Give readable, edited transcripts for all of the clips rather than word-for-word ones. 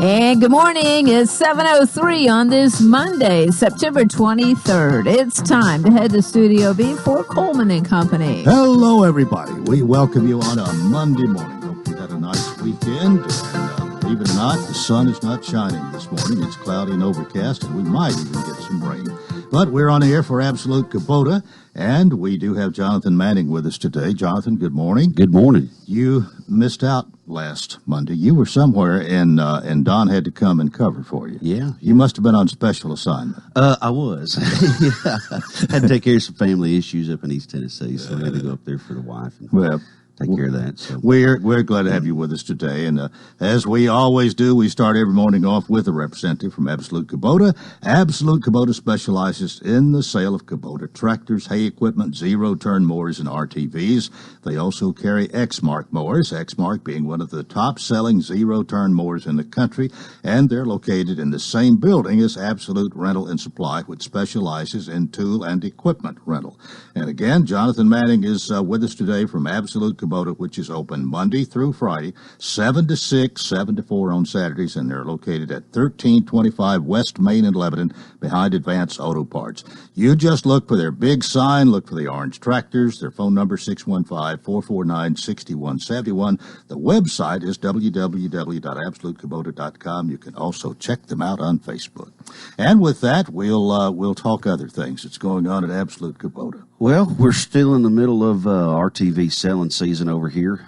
And good morning. It's 7:03 on this Monday, September 23rd. It's time to head to Studio B for Coleman and Company. Hello, everybody. We welcome you on a Monday morning. Hope you had a nice weekend. And believe it or not, the sun is not shining this morning. It's cloudy and overcast, and we might even get some rain. But we're on the air for Absolute Kubota, and we do have Jonathan Manning with us today. Jonathan, good morning. Good morning. You missed out last Monday. You were somewhere, and Don had to come and cover for you. Yeah. You must have been on special assignment. I was. Yeah. Had to take care of some family issues up in East Tennessee, so I had to go up there for the wife and take care of that. So we're glad to have you with us today, and as we always do, we start every morning off with a representative from Absolute Kubota. Absolute Kubota specializes in the sale of Kubota tractors, hay equipment, zero-turn mowers, and RTVs. They also carry Exmark mowers, Exmark being one of the top-selling zero-turn mowers in the country, and they're located in the same building as Absolute Rental and Supply, which specializes in tool and equipment rental. And again, Jonathan Manning is with us today from Absolute Kubota, which is open Monday through Friday, 7 to 6, 7 to 4 on Saturdays, and they're located at 1325 West Main in Lebanon, behind Advance Auto Parts. You just look for their big sign, look for the orange tractors, their phone number 615-449-6171. The website is www.absolutekubota.com. You can also check them out on Facebook. And with that, we'll talk other things that's going on at Absolute Kubota. well, we're still in the middle of RTV selling season over here.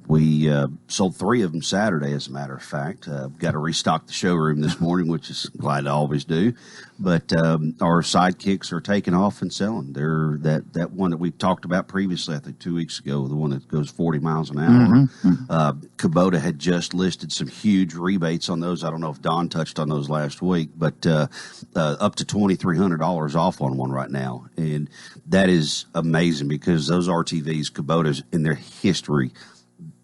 We sold 3 of them Saturday, as a matter of fact. Got to restock the showroom this morning, which is glad to always do. But our sidekicks are taking off and selling. They're that one that we talked about previously, I think 2 weeks ago, the one that goes 40 miles an hour. Kubota had just listed some huge rebates on those. I don't know if Don touched on those last week, but up to $2,300 off on one right now. And that is amazing because those RTVs, Kubota's, in their history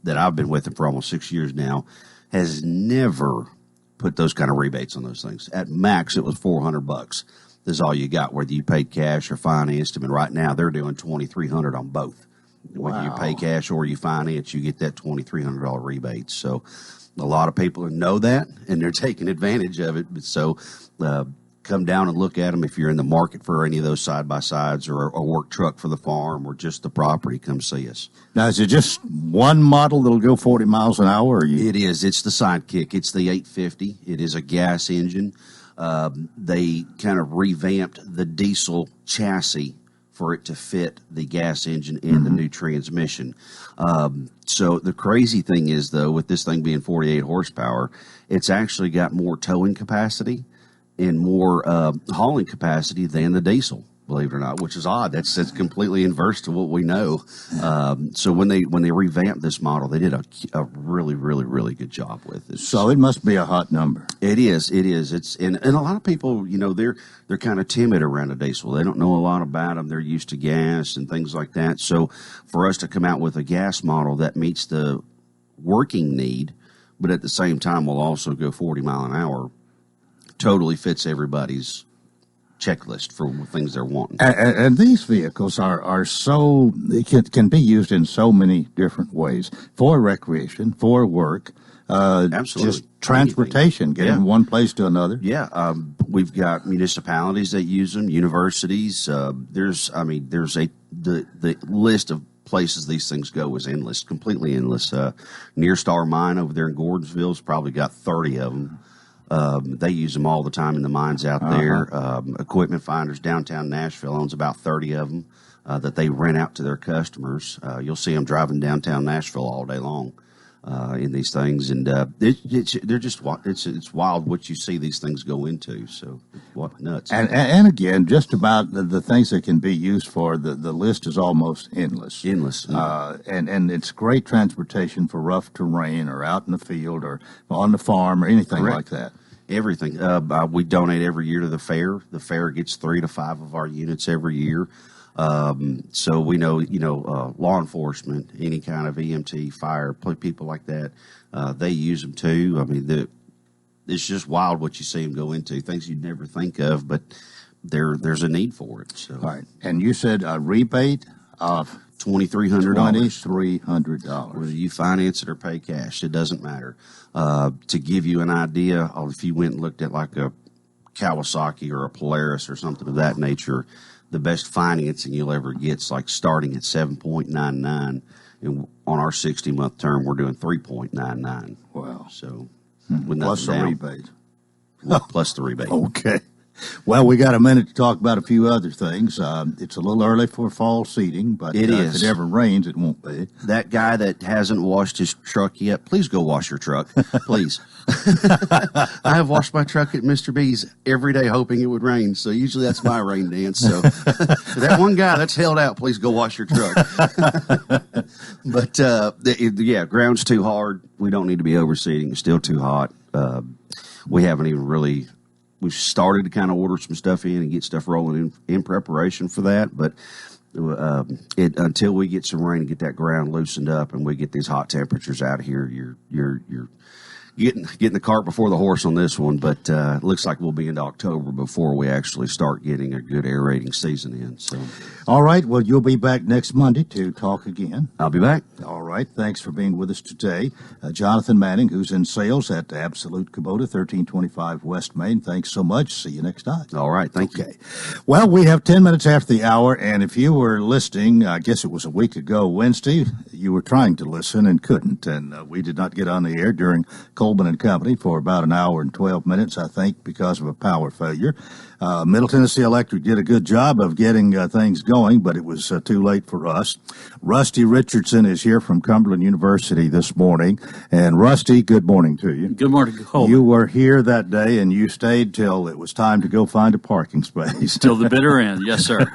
that I've been with them for almost 6 years now, has never put those kind of rebates on those things. At max, it was $400. Is all you got, whether you paid cash or financed them. And right now, they're doing $2,300 on both. Whether you pay cash or you finance, you get that $2,300 rebate. So a lot of people know that, and they're taking advantage of it. So come down and look at them if you're in the market for any of those side-by-sides or a work truck for the farm or just the property. Come see us. Now, is it just one model that'll go 40 miles an hour? It is. It's the Sidekick. It's the 850. It is a gas engine. They kind of revamped the diesel chassis for it to fit the gas engine and the new transmission. So the crazy thing is, though, with this thing being 48 horsepower, it's actually got more towing capacity and more hauling capacity than the diesel, believe it or not, which is odd. That's completely inverse to what we know. So when they revamped this model, they did a really, really, really good job with it. So it must be a hot number. It is. It is. It's and a lot of people, you know, they're kind of timid around a diesel. They don't know a lot about them. They're used to gas and things like that. So for us to come out with a gas model that meets the working need, but at the same time will also go 40 mile an hour, totally fits everybody's checklist for things they're wanting. And these vehicles are so, they can be used in so many different ways, for recreation, for work, Absolutely. Just transportation, getting from one place to another. Yeah, we've got municipalities that use them, universities. The list of places these things go is endless, completely endless. Near Star Mine over there in Gordonsville's probably got 30 of them. They use them all the time in the mines out there. Equipment Finders downtown Nashville owns about 30 of them that they rent out to their customers. You'll see them driving downtown Nashville all day long in these things, and it's wild what you see these things go into. So what nuts! And again, just about the things that can be used for, the list is almost endless. And it's great transportation for rough terrain or out in the field or on the farm or anything like that. Everything. We donate every year to the fair. The fair gets 3 to 5 of our units every year. So we know, law enforcement, any kind of EMT, fire, people like that, they use them too. I mean, it's just wild what you see them go into, things you'd never think of, but there's a need for it. So. All right. And you said a rebate of $2,300. $2,300. Whether you finance it or pay cash, it doesn't matter. To give you an idea of if you went and looked at like a Kawasaki or a Polaris or something of that nature, the best financing you'll ever get is like starting at 7.99, and on our 60-month term, we're doing 3.99. Wow. So with plus the rebate. Plus the rebate. Okay. Well, we got a minute to talk about a few other things. It's a little early for fall seeding, but it is. If it ever rains, it won't be. That guy that hasn't washed his truck yet, please go wash your truck, please. I have washed my truck at Mr. B's every day hoping it would rain, so usually that's my rain dance. So that one guy that's held out, please go wash your truck. But, ground's too hard. We don't need to be overseeding. It's still too hot. We haven't even really... We've started to kind of order some stuff in and get stuff rolling in preparation for that, but until we get some rain and get that ground loosened up and we get these hot temperatures out of here, you're getting the cart before the horse on this one. But it looks like we'll be into October before we actually start getting a good aerating season in. So, all right. Well, you'll be back next Monday to talk again. I'll be back. All right. Thanks for being with us today. Jonathan Manning, who's in sales at Absolute Kubota, 1325 West Main. Thanks so much. See you next time. All right. Thank you. Well, we have 10 minutes after the hour, and if you were listening, I guess it was a week ago Wednesday, you were trying to listen and couldn't, and we did not get on the air during Coleman and Company for about an hour and 12 minutes, I think, because of a power failure. Middle Tennessee Electric did a good job of getting things going, but it was too late for us. Rusty Richardson is here from Cumberland University this morning. And Rusty, good morning to you. Good morning, Coleman. You were here that day, and you stayed till it was time to go find a parking space. Till the bitter end, yes, sir.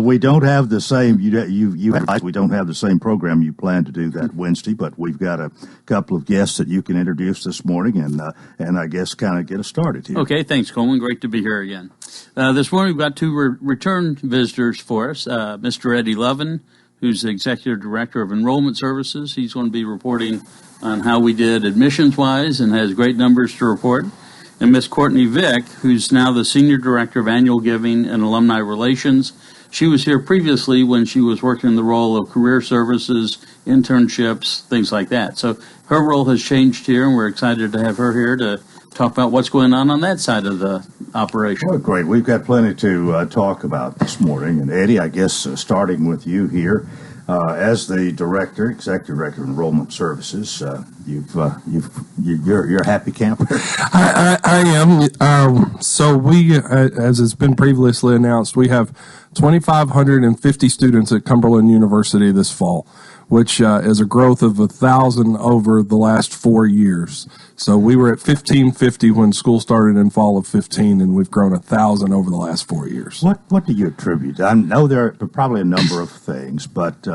We don't have the same. We don't have the same program you planned to do that Wednesday, but we've got a couple of guests that you can introduce this morning, and I guess kind of get us started here. Okay, thanks, Coleman. Great to be here again. This morning we've got two return visitors for us. Mr. Eddie Lovin, who's the Executive Director of Enrollment Services. He's going to be reporting on how we did admissions-wise and has great numbers to report. And Miss Courtney Vick, who's now the Senior Director of Annual Giving and Alumni Relations. She was here previously when she was working in the role of career services, internships, things like that. So her role has changed here, and we're excited to have her here to talk about what's going on that side of the operation. Well, great. We've got plenty to talk about this morning. And Eddie, I guess starting with you here, as the Executive Director of Enrollment Services, you're a happy camper. I am. So we, as it's been previously announced, we have 2,550 students at Cumberland University this fall, which is a growth of 1,000 over the last 4 years. So we were at 1,550 when school started in fall of 15, and we've grown 1,000 over the last 4 years. What do you attribute? I know there are probably a number of things, but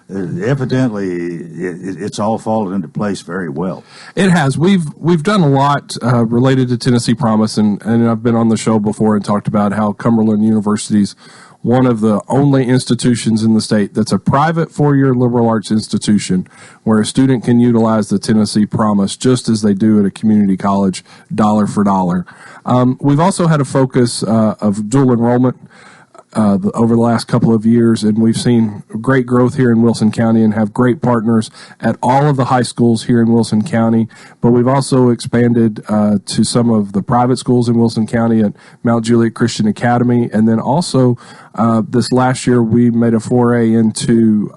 evidently it's all fallen into place very well. It has. We've done a lot related to Tennessee Promise, and I've been on the show before and talked about how Cumberland University's one of the only institutions in the state that's a private four-year liberal arts institution where a student can utilize the Tennessee Promise just as they do at a community college, dollar for dollar. We've also had a focus of dual enrollment over the last couple of years, and we've seen great growth here in Wilson County and have great partners at all of the high schools here in Wilson County. But we've also expanded to some of the private schools in Wilson County at Mount Juliet Christian Academy. And then also this last year, we made a foray into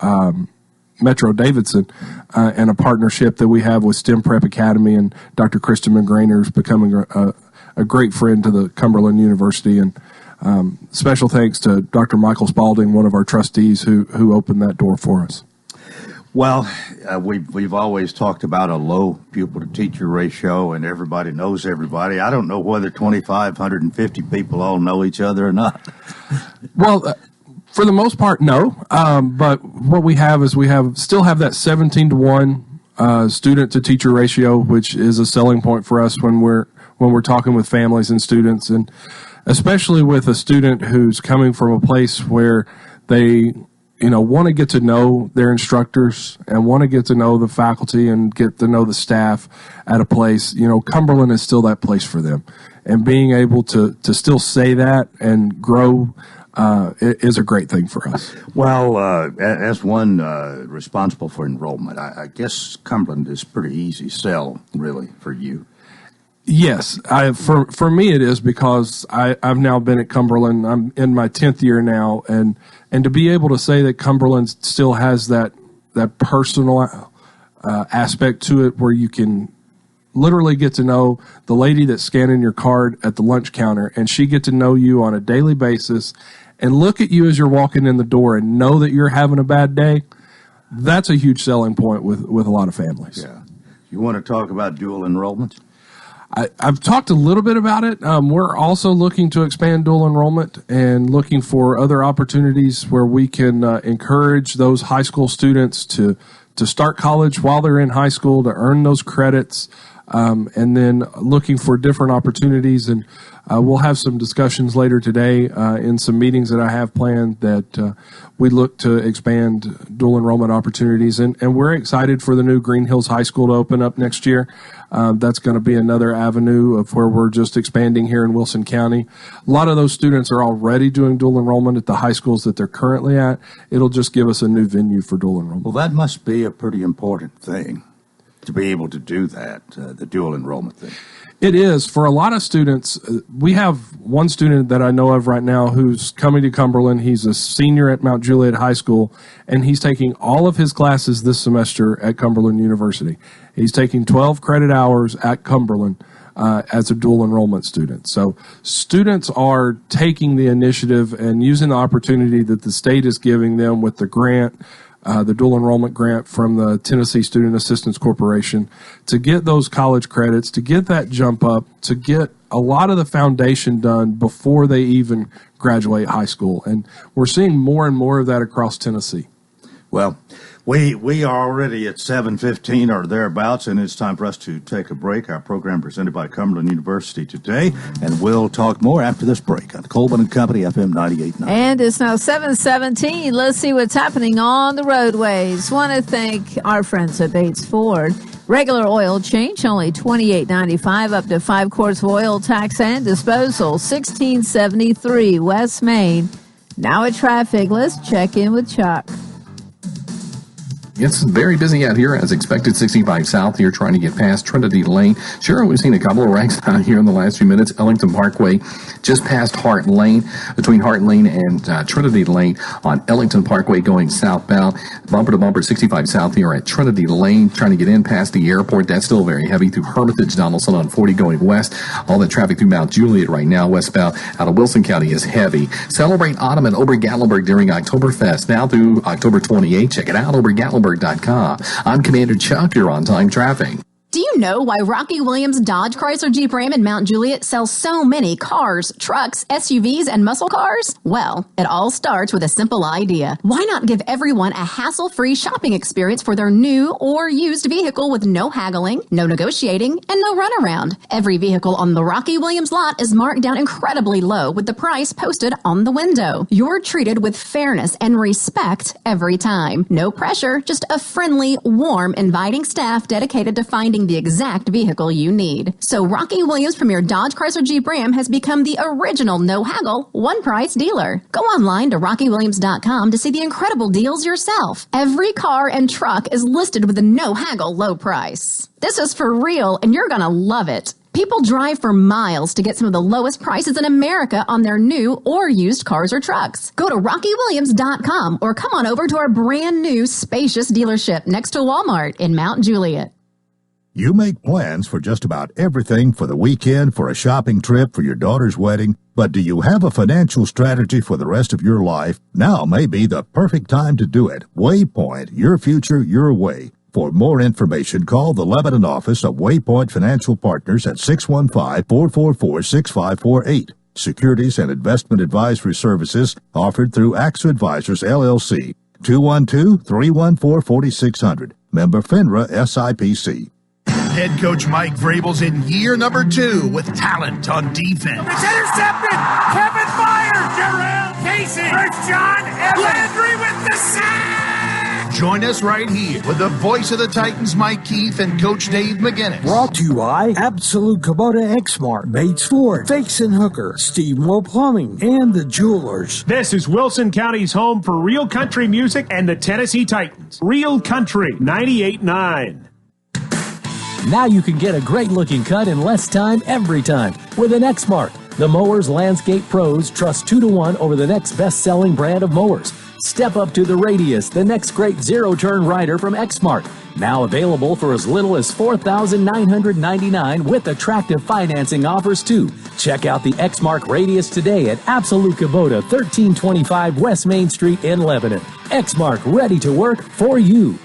Metro Davidson and a partnership that we have with STEM Prep Academy, and Dr. Kristen McGrainer is becoming a great friend to the Cumberland University. And special thanks to Dr. Michael Spalding, one of our trustees, who opened that door for us. Well, we've always talked about a low pupil to teacher ratio, and everybody knows everybody. I don't know whether 2,550 people all know each other or not. Well, for the most part, no. But what we have is still have that 17-to-1 student to teacher ratio, which is a selling point for us when we're talking with families and students, and especially with a student who's coming from a place where they, want to get to know their instructors and want to get to know the faculty and get to know the staff at a place. Cumberland is still that place for them. And being able to still say that and grow is a great thing for us. Well, as one responsible for enrollment, I guess Cumberland is pretty easy sell, really, for you. Yes, for me it is, because I've now been at Cumberland. I'm in my 10th year now, and to be able to say that Cumberland still has that personal aspect to it, where you can literally get to know the lady that's scanning your card at the lunch counter, and she get to know you on a daily basis and look at you as you're walking in the door and know that you're having a bad day. That's a huge selling point with a lot of families. Yeah. You want to talk about dual enrollment? I've talked a little bit about it. We're also looking to expand dual enrollment and looking for other opportunities where we can encourage those high school students to start college while they're in high school, to earn those credits, and then looking for different opportunities. And we'll have some discussions later today in some meetings that I have planned that we look to expand dual enrollment opportunities. And we're excited for the new Green Hills High School to open up next year. That's going to be another avenue of where we're just expanding here in Wilson County. A lot of those students are already doing dual enrollment at the high schools that they're currently at. It'll just give us a new venue for dual enrollment. Well, that must be a pretty important thing, to be able to do that, the dual enrollment thing. It is. For a lot of students, we have one student that I know of right now who's coming to Cumberland. He's a senior at Mount Juliet High School, and he's taking all of his classes this semester at Cumberland University. He's taking 12 credit hours at Cumberland as a dual enrollment student. So students are taking the initiative and using the opportunity that the state is giving them with the grant, the dual enrollment grant from the Tennessee Student Assistance Corporation, to get those college credits, to get that jump up, to get a lot of the foundation done before they even graduate high school. And we're seeing more and more of that across Tennessee. Well, we are already at 7:15 or thereabouts, and it's time for us to take a break. Our program presented by Cumberland University today, and we'll talk more after this break on Coleman and Company, FM 98.9. And it's now 7:17. Let's see what's happening on the roadways. Want to thank our friends at Bates Ford. Regular oil change, only $28.95, up to 5 quarts of oil, tax and disposal, $16.73 West Main. Now at traffic, let's check in with Chuck. It's very busy out here, as expected. 65 south here, trying to get past Trinity Lane. Sure, we've seen a couple of wrecks out here in the last few minutes. Ellington Parkway, just past Hart Lane, between Hart Lane and Trinity Lane on Ellington Parkway going southbound. Bumper to bumper, 65 south here at Trinity Lane, trying to get in past the airport. That's still very heavy through Hermitage, Donaldson on 40 going west. All the traffic through Mount Juliet right now, westbound out of Wilson County, is heavy. Celebrate autumn at Ober-Gatlinburg during Oktoberfest, now through October 28th. Check it out, Ober-Gatlinburg.com. I'm Commander Chuck, your on-time traffic. Do you know why Rocky Williams Dodge Chrysler Jeep Ram in Mount Juliet sells so many cars, trucks, SUVs, and muscle cars? Well, it all starts with a simple idea. Why not give everyone a hassle-free shopping experience for their new or used vehicle with no haggling, no negotiating, and no runaround? Every vehicle on the Rocky Williams lot is marked down incredibly low with the price posted on the window. You're treated with fairness and respect every time. No pressure, just a friendly, warm, inviting staff dedicated to finding the exact vehicle you need. So Rocky Williams Premier Dodge Chrysler Jeep Ram has become the original no-haggle, one-price dealer. Go online to RockyWilliams.com to see the incredible deals yourself. Every car and truck is listed with a no-haggle low price. This is for real, and you're gonna love it. People drive for miles to get some of the lowest prices in America on their new or used cars or trucks. Go to RockyWilliams.com or come on over to our brand new spacious dealership next to Walmart in Mount Juliet. You make plans for just about everything for the weekend, for a shopping trip, for your daughter's wedding, but do you have a financial strategy for the rest of your life? Now may be the perfect time to do it. Waypoint, your future, your way. For more information, call the Lebanon office of Waypoint Financial Partners at 615-444-6548. Securities and investment advisory services offered through AXA Advisors, LLC. 212-314-4600. Member FINRA SIPC. Head coach Mike Vrabel's in year number 2 with talent on defense. It's intercepted. Kevin Myers, Jarrell Casey, First John, Landry with the sack. Join us right here with the voice of the Titans, Mike Keith, and Coach Dave McGinnis. Brought to you by Absolute Kubota Exmart, Bates Ford, Fakes and Hooker, Steve Moore Plumbing, and the Jewelers. This is Wilson County's home for real country music and the Tennessee Titans. Real Country 98.9. Now you can get a great-looking cut in less time every time with an Exmark. The Mowers Landscape Pros trust 2-to-1 over the next best-selling brand of mowers. Step up to the Radius, the next great zero-turn rider from Exmark. Now available for as little as $4,999 with attractive financing offers, too. Check out the Exmark Radius today at Absolute Kubota, 1325 West Main Street in Lebanon. Exmark, ready to work for you.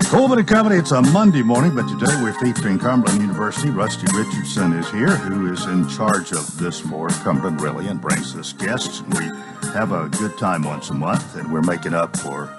Coleman and Company, it's a Monday morning, but today we're featuring Cumberland University. Rusty Richardson is here, who is in charge of this for Cumberland, really, and brings us guests. We have a good time once a month, and we're making up for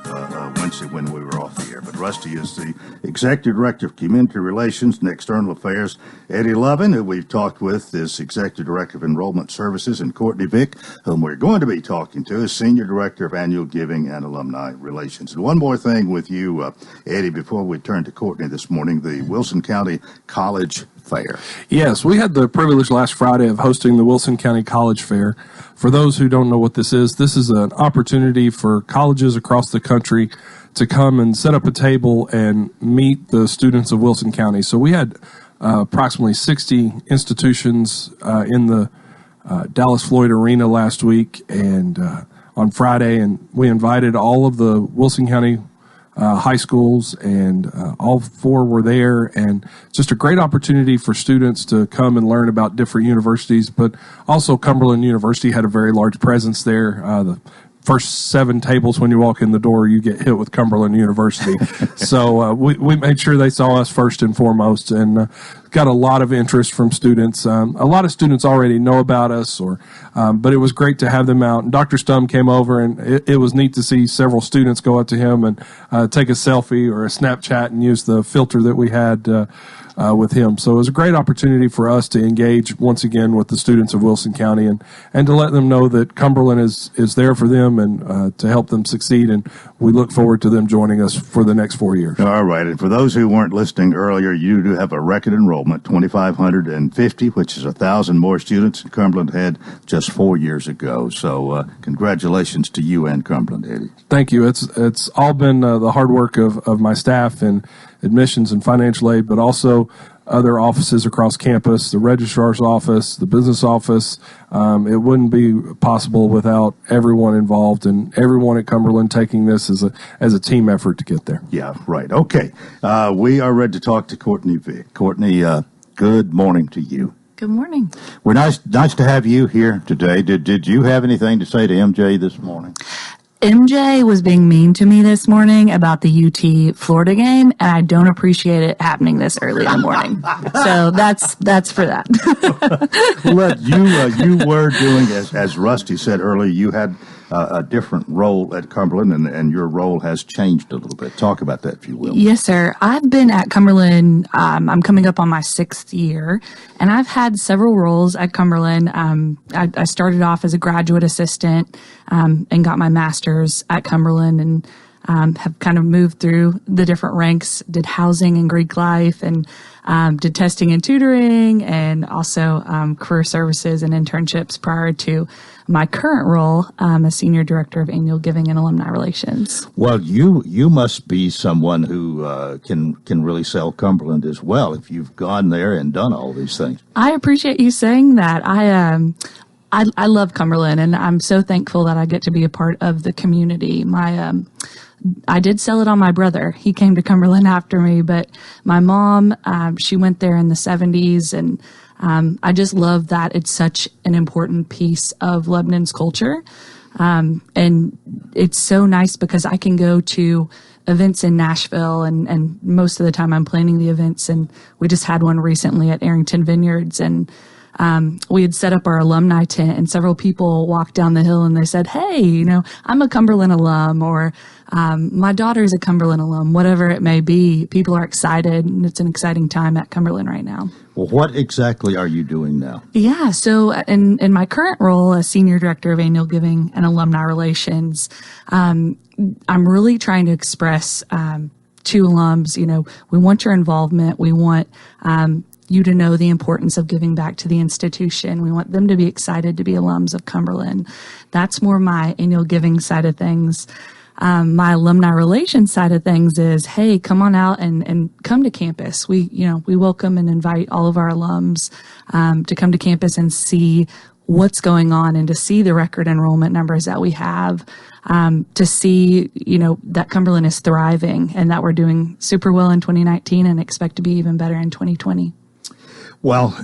Wednesday when we were off the air. But Rusty is the Executive Director of Community Relations and External Affairs. Eddie Lovin, who we've talked with, is Executive Director of Enrollment Services, and Courtney Vick, whom we're going to be talking to, is Senior Director of Annual Giving and Alumni Relations. And one more thing with you, Eddie, before we turn to Courtney this morning, the Wilson County College Fair. Yes, we had the privilege last Friday of hosting the Wilson County College Fair. For those who don't know what this is an opportunity for colleges across the country to come and set up a table and meet the students of Wilson County. So we had approximately 60 institutions in the Dallas Floyd Arena last week and on Friday, and we invited all of the Wilson County high schools, and all four were there, and just a great opportunity for students to come and learn about different universities. But also Cumberland University had a very large presence there. The first 7 tables when you walk in the door, you get hit with Cumberland University. So we made sure they saw us first and foremost, and got a lot of interest from students. A lot of students already know about us, but it was great to have them out. And Dr. Stum came over, and it was neat to see several students go up to him and take a selfie or a Snapchat and use the filter that we had with him. So it was a great opportunity for us to engage once again with the students of Wilson County and to let them know that Cumberland is there for them and to help them succeed. And we look forward to them joining us for the next 4 years. All right. And for those who weren't listening earlier, you do have a record enrollment, 2,550, which is 1,000 more students than Cumberland had just 4 years ago. So congratulations to you and Cumberland, Eddie. Thank you. It's all been the hard work of my staff and admissions and financial aid, but also other offices across campus, the registrar's office, the business office. It wouldn't be possible without everyone involved and everyone at Cumberland taking this as a team effort to get there. Yeah, right. Okay. We are ready to talk to Courtney Vick. Courtney, good morning to you. Good morning. We're nice to have you here today. Did you have anything to say to MJ this morning? MJ was being mean to me this morning about the UT Florida game, and I don't appreciate it happening this early in the morning. So that's for that. Well, you were doing, as Rusty said earlier, you had a different role at Cumberland, and your role has changed a little bit. Talk about that, if you will. Yes, sir. I've been at Cumberland. I'm coming up on my 6th year, and I've had several roles at Cumberland. I started off as a graduate assistant and got my master's at Cumberland, and have kind of moved through the different ranks, did housing and Greek life, and did testing and tutoring, and also career services and internships prior to my current role as Senior Director of Annual Giving and Alumni Relations. Well, you must be someone who can really sell Cumberland as well if you've gone there and done all these things. I appreciate you saying that. I love Cumberland, and I'm so thankful that I get to be a part of the community. I did sell it on my brother. He came to Cumberland after me, but my mom, she went there in the 70s, and I just love that it's such an important piece of Lebanon's culture. And it's so nice because I can go to events in Nashville, and most of the time I'm planning the events, and we just had one recently at Arrington Vineyards, and we had set up our alumni tent, and several people walked down the hill and they said, "Hey, I'm a Cumberland alum," or my daughter's a Cumberland alum, whatever it may be. People are excited, and it's an exciting time at Cumberland right now. Well, what exactly are you doing now? Yeah, so in my current role as Senior Director of Annual Giving and Alumni Relations, I'm really trying to express to alums, we want your involvement. We want you to know the importance of giving back to the institution. We want them to be excited to be alums of Cumberland. That's more my annual giving side of things. My alumni relations side of things is, hey, come on out and come to campus. We welcome and invite all of our alums to come to campus and see what's going on and to see the record enrollment numbers that we have, to see, that Cumberland is thriving and that we're doing super well in 2019 and expect to be even better in 2020. Well,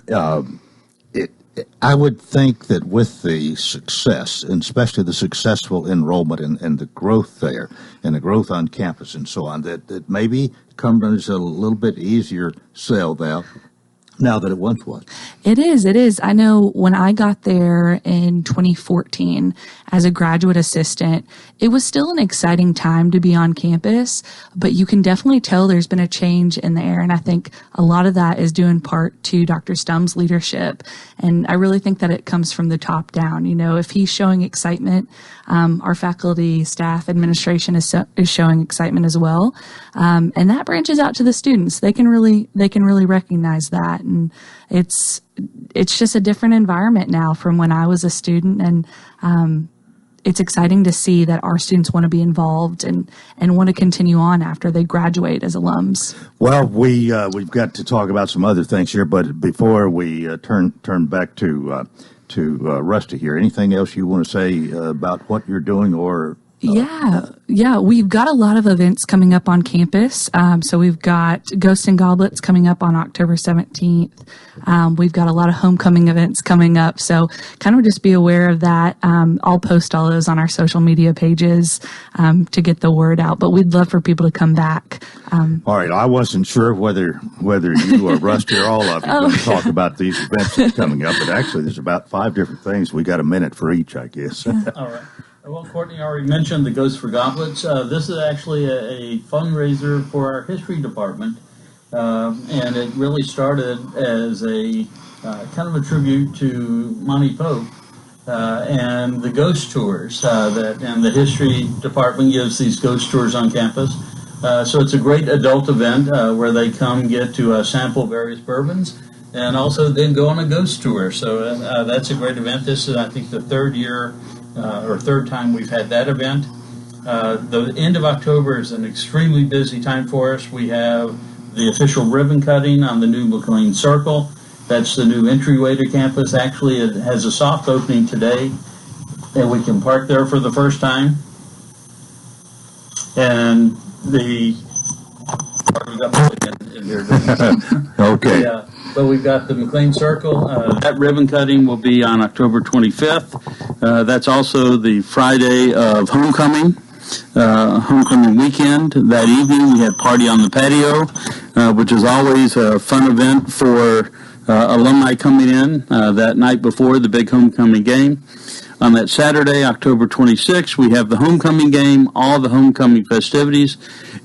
I would think that with the success, and especially the successful enrollment and the growth there, and the growth on campus and so on, that maybe Cumberland is a little bit easier sell now than it once was. It is. I know when I got there in 2014 as a graduate assistant, it was still an exciting time to be on campus, but you can definitely tell there's been a change in the air. And I think a lot of that is due in part to Dr. Stum's leadership. And I really think that it comes from the top down. If he's showing excitement, our faculty, staff, administration is showing excitement as well. And that branches out to the students. They can really recognize that. And it's just a different environment now from when I was a student. And it's exciting to see that our students want to be involved and want to continue on after they graduate as alums. Well, we've got to talk about some other things here, but before we turn back to Rusty here, anything else you want to say about what you're doing or? Yeah. We've got a lot of events coming up on campus. So we've got Ghosts and Goblets coming up on October 17th. We've got a lot of homecoming events coming up. So kind of just be aware of that. I'll post all those on our social media pages to get the word out. But we'd love for people to come back. All right. I wasn't sure whether you or Rusty or all of you are going to talk about these events that's coming up. But actually, there's about 5 different things. We got a minute for each, I guess. All right. Well, Courtney already mentioned the Ghost for Goblets. This is actually a fundraiser for our history department, and it really started as a kind of a tribute to Monty Pope and the ghost tours and the history department gives these ghost tours on campus. So it's a great adult event where they come get to sample various bourbons and also then go on a ghost tour. So that's a great event. This is, I think, the third time we've had that event. The end of October is an extremely busy time for us. We have the official ribbon cutting on the new McLean Circle. That's the new entryway to campus. Actually, it has a soft opening today, and we can park there for the first time. And Okay. Yeah. But we've got the McLean Circle. That ribbon cutting will be on October 25th. That's also the Friday of homecoming weekend. That evening we had Party on the Patio, which is always a fun event for alumni coming in that night before the big homecoming game. On that Saturday, October 26th, we have the homecoming game, all the homecoming festivities,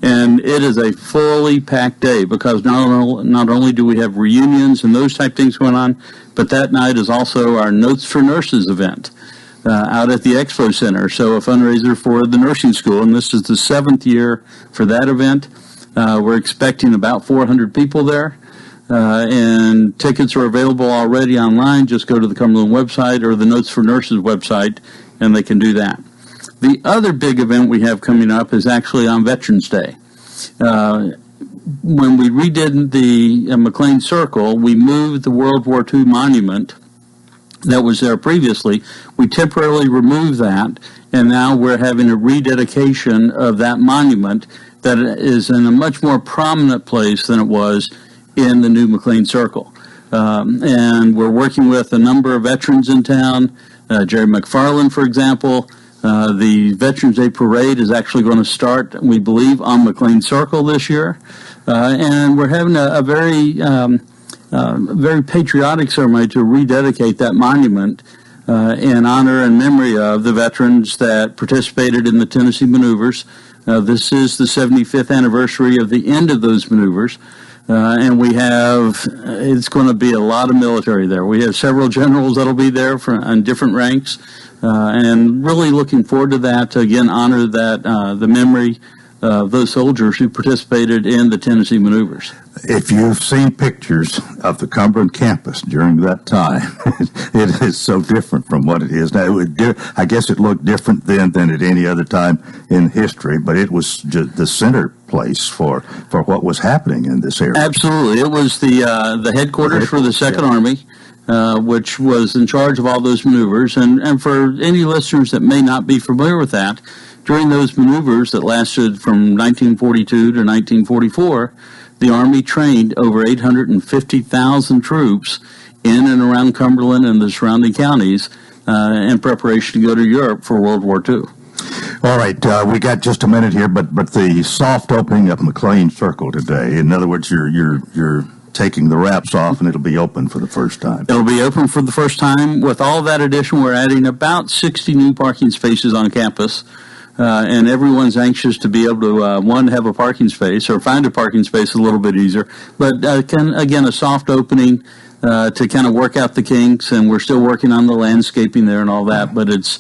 and it is a fully packed day because not only do we have reunions and those type things going on, but that night is also our Notes for Nurses event out at the Expo Center. So a fundraiser for the nursing school, and this is the 7th year for that event. We're expecting about 400 people there. And tickets are available already online. Just go to the Cumberland website or the Notes for Nurses website, and they can do that. The other big event we have coming up is actually on Veterans Day. When we redid the McLean Circle, we moved the World War II monument that was there previously. We temporarily removed that, and now we're having a rededication of that monument that is in a much more prominent place than it was in the new McLean Circle. And we're working with a number of veterans in town. Jerry McFarland, for example. The Veterans Day Parade is actually going to start, we believe, on McLean Circle this year. And we're having a very very patriotic ceremony to rededicate that monument in honor and memory of the veterans that participated in the Tennessee maneuvers. This is the 75th anniversary of the end of those maneuvers. And it's going to be a lot of military there. We have several generals that'll be there on different ranks, and really looking forward to that, to again honor the memory of those soldiers who participated in the Tennessee maneuvers. If you've seen pictures of the Cumberland campus during that time, it is so different from what it is now. I guess it looked different then than at any other time in history, but it was just the center place for what was happening in this area. Absolutely. It was the headquarters for the Second Army, which was in charge of all those maneuvers. And for any listeners that may not be familiar with that, during those maneuvers that lasted from 1942 to 1944, the Army trained over 850,000 troops in and around Cumberland and the surrounding counties in preparation to go to Europe for World War II. All right, we got just a minute here, but the soft opening of McLean Circle today, in other words, you're taking the wraps off and it'll be open for the first time. It'll be open for the first time. With all that addition, we're adding about 60 new parking spaces on campus. And everyone's anxious to be able to, one, have a parking space or find a parking space a little bit easier. But, again, a soft opening to kind of work out the kinks, and we're still working on the landscaping there and all that. But it's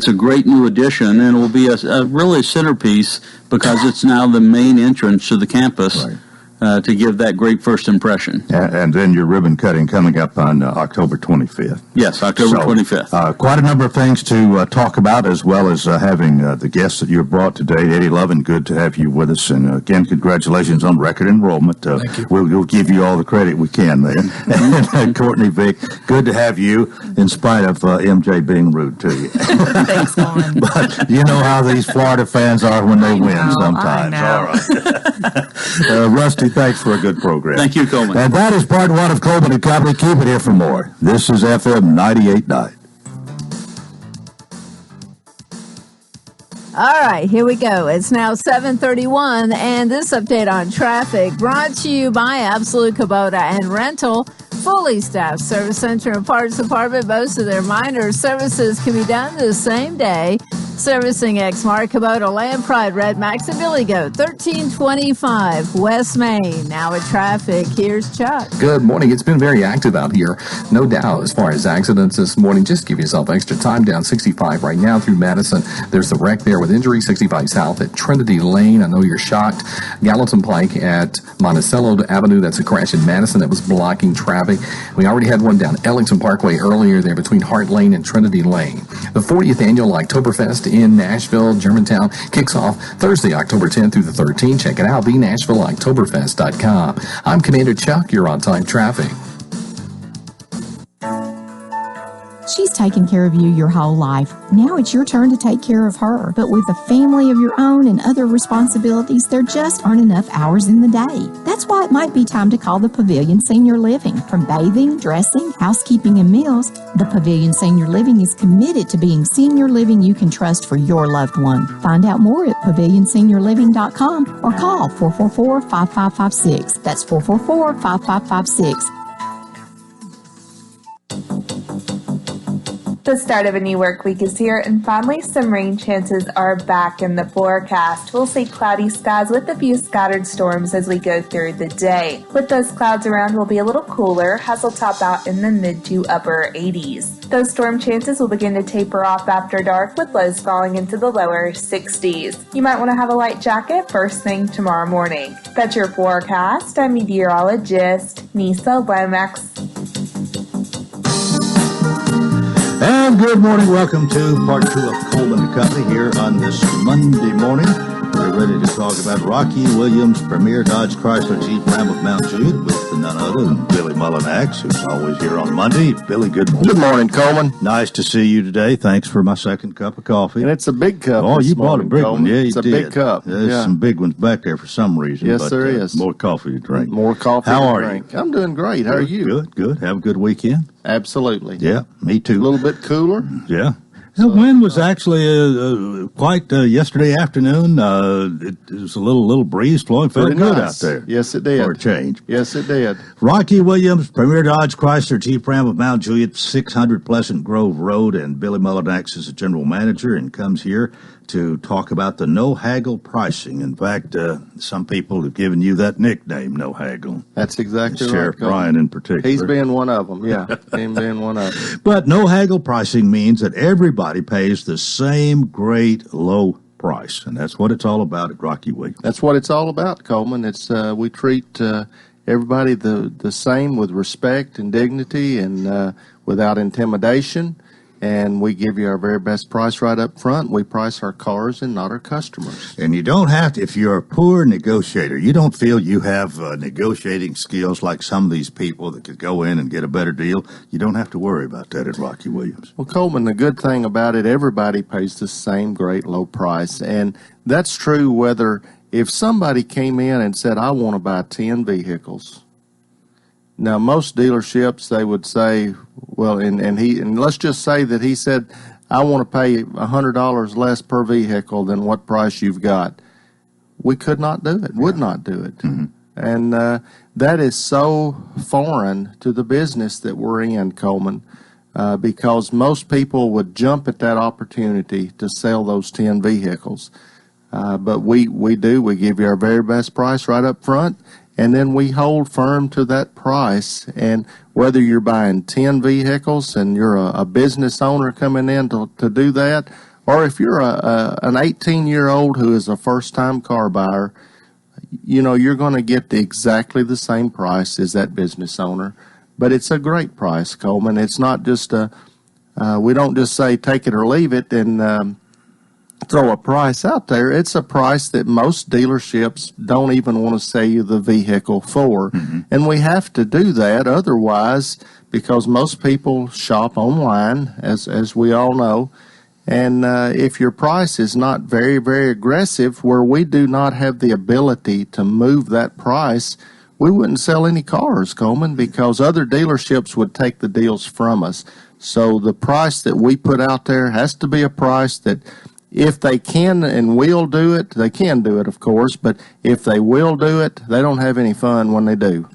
a great new addition, and it will be a really centerpiece because it's now the main entrance to the campus. Right. To give that great first impression. And then your ribbon cutting coming up on October 25th. Yes, October 25th. Quite a number of things to talk about, as well as having the guests that you've brought today. Eddie Lovin, good to have you with us. And again, congratulations on record enrollment. Thank you. We'll give you all the credit we can there. And Courtney Vick, good to have you, in spite of MJ being rude to you. Thanks, Coleman. But you know how these Florida fans are when they win sometimes. All right. Rusty, thanks for a good program. Thank you, Coleman. And that is part one of Coleman and Company. Keep it here for more. This is FM 98.9. All right, here we go. It's now 7:31, and this update on traffic brought to you by Absolute Kubota and Rental. Fully staffed service center and parts department. Most of their minor services can be done the same day. Servicing Exmark, Kubota, Land Pride, Red Max, and Billy Goat, 1325 West Main. Now with traffic, here's Chuck. Good morning. It's been very active out here, no doubt, as far as accidents this morning. Just give yourself extra time down 65 right now through Madison. There's the wreck there with injury 65 south at Trinity Lane. I know you're shocked. Gallatin Pike at Monticello Avenue. That's a crash in Madison that was blocking traffic. We already had one down Ellington Parkway earlier there between Hart Lane and Trinity Lane. The 40th annual Oktoberfest in Nashville, Germantown, kicks off Thursday, October 10th through the 13th. Check it out, thenashvilleoktoberfest.com. I'm Commander Chuck. You're on time traffic. She's taken care of you your whole life. Now it's your turn to take care of her. But with a family of your own and other responsibilities, there just aren't enough hours in the day. That's why it might be time to call the Pavilion Senior Living. From bathing, dressing, housekeeping, and meals, the Pavilion Senior Living is committed to being senior living you can trust for your loved one. Find out more at pavilionseniorliving.com or call 444-5556. That's 444-5556. The start of a new work week is here, and finally some rain chances are back in the forecast. We'll see cloudy skies with a few scattered storms as we go through the day. With those clouds around, we'll be a little cooler, as we'll top out in the mid to upper 80s. Those storm chances will begin to taper off after dark, with lows falling into the lower 60s. You might want to have a light jacket first thing tomorrow morning. That's your forecast. I'm meteorologist Nisa Lomax. And good morning. Welcome to part two of Coleman and Company here on this Monday morning. We're ready to talk about Rocky Williams, Premier Dodge Chrysler Jeep Ram of Mount Juliet, with none other than Billy Mullinax, who's always here on Monday. Billy, good morning. Good morning, Coleman. Nice to see you today. Thanks for my second cup of coffee. And it's a big cup. Oh, you bought a big one. Yeah, you did. It's a big cup. There's some big ones back there for some reason. Yes, but, there is. More coffee to drink. More coffee How to are drink. I'm doing great. How are you? Good. Have a good weekend. Absolutely. Yeah, me too. A little bit cooler. Yeah. The wind was actually quite yesterday afternoon. It was a little breeze flowing. Felt Pretty good nice. out there. Yes, it did. For a change. Yes, it did. Rocky Williams, Premier Dodge Chrysler Jeep Ram of Mount Juliet, 600 Pleasant Grove Road, and Billy Mullinax is the general manager and comes here to talk about the no haggle pricing. In fact, some people have given you that nickname, no haggle. That's exactly right. Sheriff Bryan in particular. He's been one of them. Yeah, him being one of them. But no haggle pricing means that everybody pays the same great low price, and that's what it's all about at Rocky Williams. That's what it's all about, Coleman. It's we treat everybody the same with respect and dignity and without intimidation. And we give you our very best price right up front. We price our cars and not our customers. And you don't have to, if you're a poor negotiator, you don't feel you have negotiating skills like some of these people that could go in and get a better deal. You don't have to worry about that at Rocky Williams. Well, Coleman, the good thing about it, everybody pays the same great low price. And that's true whether if somebody came in and said, I want to buy 10 vehicles. Now, most dealerships, they would say, well, and let's just say that he said, I want to pay $100 less per vehicle than what price you've got. We could not do it, would not do it. Mm-hmm. And that is so foreign to the business that we're in, Coleman, because most people would jump at that opportunity to sell those 10 vehicles. But we give you our very best price right up front. And then we hold firm to that price. And whether you're buying 10 vehicles and you're a business owner coming in to do that, or if you're an 18-year-old who is a first-time car buyer, you know, you're going to get exactly the same price as that business owner. But it's a great price, Coleman. It's not just we don't just say take it or leave it and throw a price out there. It's a price that most dealerships don't even want to sell you the vehicle for. Mm-hmm. And we have to do that otherwise, because most people shop online, as we all know. And if your price is not very, very aggressive, where we do not have the ability to move that price, we wouldn't sell any cars, Coleman, because other dealerships would take the deals from us. So the price that we put out there has to be a price that if they can and will do it, they can do it, of course, but if they will do it, they don't have any fun when they do.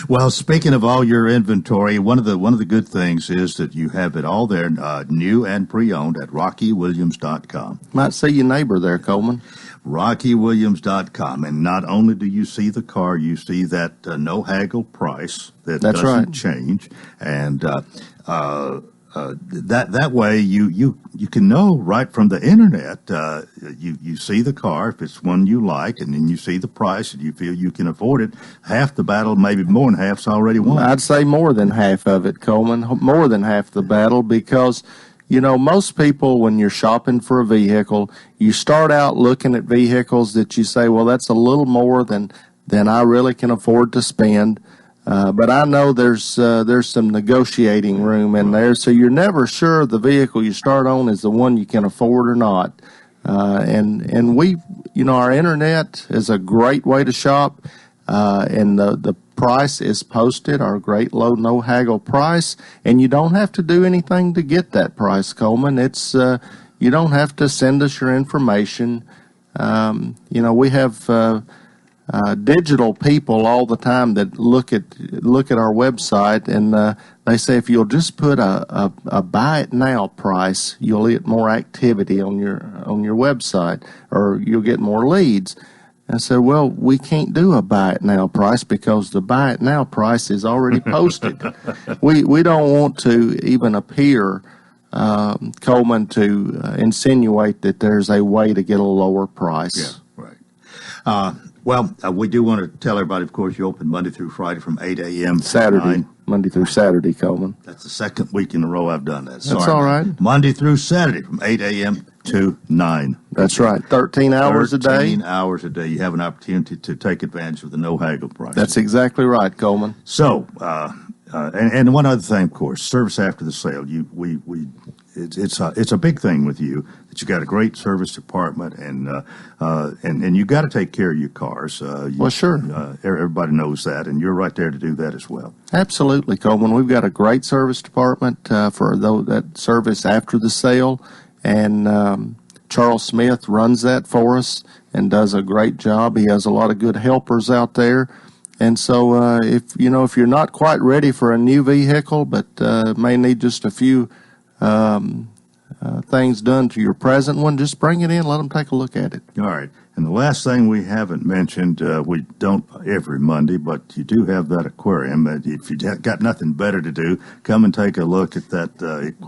Well, speaking of all your inventory, one of the good things is that you have it all there, new and pre-owned at RockyWilliams.com. Might see your neighbor there, Coleman. RockyWilliams.com. And not only do you see the car, you see that no haggle price that That's doesn't right. change. And that way you can know right from the internet. You see the car if it's one you like, and then you see the price and you feel you can afford it. Half the battle, maybe more than half's already won. I'd say more than half of it, Coleman. More than half the battle, because you know, most people, when you're shopping for a vehicle, you start out looking at vehicles that you say, well, that's a little more than I really can afford to spend. But I know there's some negotiating room in there, so you're never sure the vehicle you start on is the one you can afford or not. And we, you know, our internet is a great way to shop, and the price is posted, our great low no haggle price, and you don't have to do anything to get that price, Coleman. It's you don't have to send us your information. You know, we have digital people all the time that look at our website, and they say if you'll just put a buy it now price, you'll get more activity on your website, or you'll get more leads. I said, well, we can't do a buy it now price because the buy it now price is already posted. We don't want to even appear, Coleman, to insinuate that there's a way to get a lower price. Yeah, right. Well, we do want to tell everybody, of course, you open Monday through Friday from 8 a.m. Saturday, 9. Monday through Saturday, Coleman. That's the second week in a row I've done that. That's all right. Monday through Saturday from 8 a.m. to 9. That's right. 13 hours a day. 13 hours a day. You have an opportunity to take advantage of the no haggle price. That's exactly right, Coleman. So, and one other thing, of course, service after the sale. it's a big thing with you that you got a great service department, and you got to take care of your cars. Well, sure. Everybody knows that, and you're right there to do that as well. Absolutely, Coleman. We've got a great service department for that service after the sale, and Charles Smith runs that for us and does a great job. He has a lot of good helpers out there. And so if you're not quite ready for a new vehicle, but may need just a few things done to your present one, just bring it in, let them take a look at it. All right. And the last thing we haven't mentioned, we don't every Monday, but you do have that aquarium. If you got nothing better to do, come and take a look at that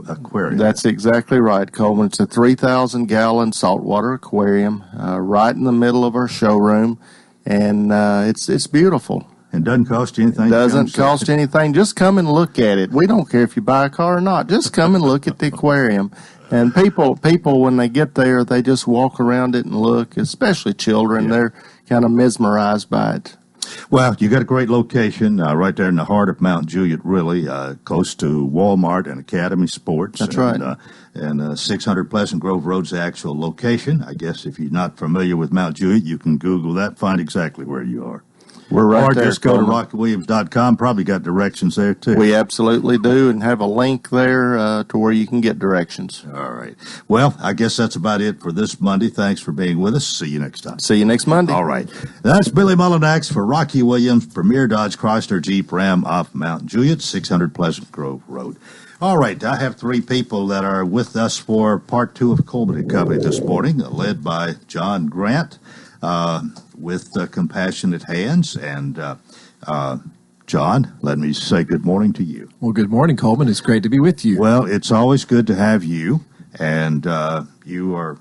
aquarium. That's exactly right, Coleman. It's a 3,000-gallon saltwater aquarium right in the middle of our showroom, and it's beautiful. And doesn't cost you anything. Doesn't cost anything. Just come and look at it. We don't care if you buy a car or not. Just come and look at the aquarium. And people, when they get there, they just walk around it and look, especially children. Yeah. They're kind of mesmerized by it. Well, you got a great location right there in the heart of Mount Juliet, really, close to Walmart and Academy Sports. That's right. And 600 Pleasant Grove Road's the actual location. I guess if you're not familiar with Mount Juliet, you can Google that, find exactly where you are. We're right or there. Or just go to RockyWilliams.com. Probably got directions there, too. We absolutely do, and have a link there to where you can get directions. All right. Well, I guess that's about it for this Monday. Thanks for being with us. See you next time. See you next Monday. All right. That's Billy Mullinax for Rocky Williams, Premier Dodge Chrysler Jeep Ram off Mount Juliet, 600 Pleasant Grove Road. All right, I have three people that are with us for part two of Coleman & Company this morning, led by John Grant. With Compassionate Hands. And John, let me say good morning to you. Well, good morning, Coleman. It's great to be with you. Well, it's always good to have you, and you are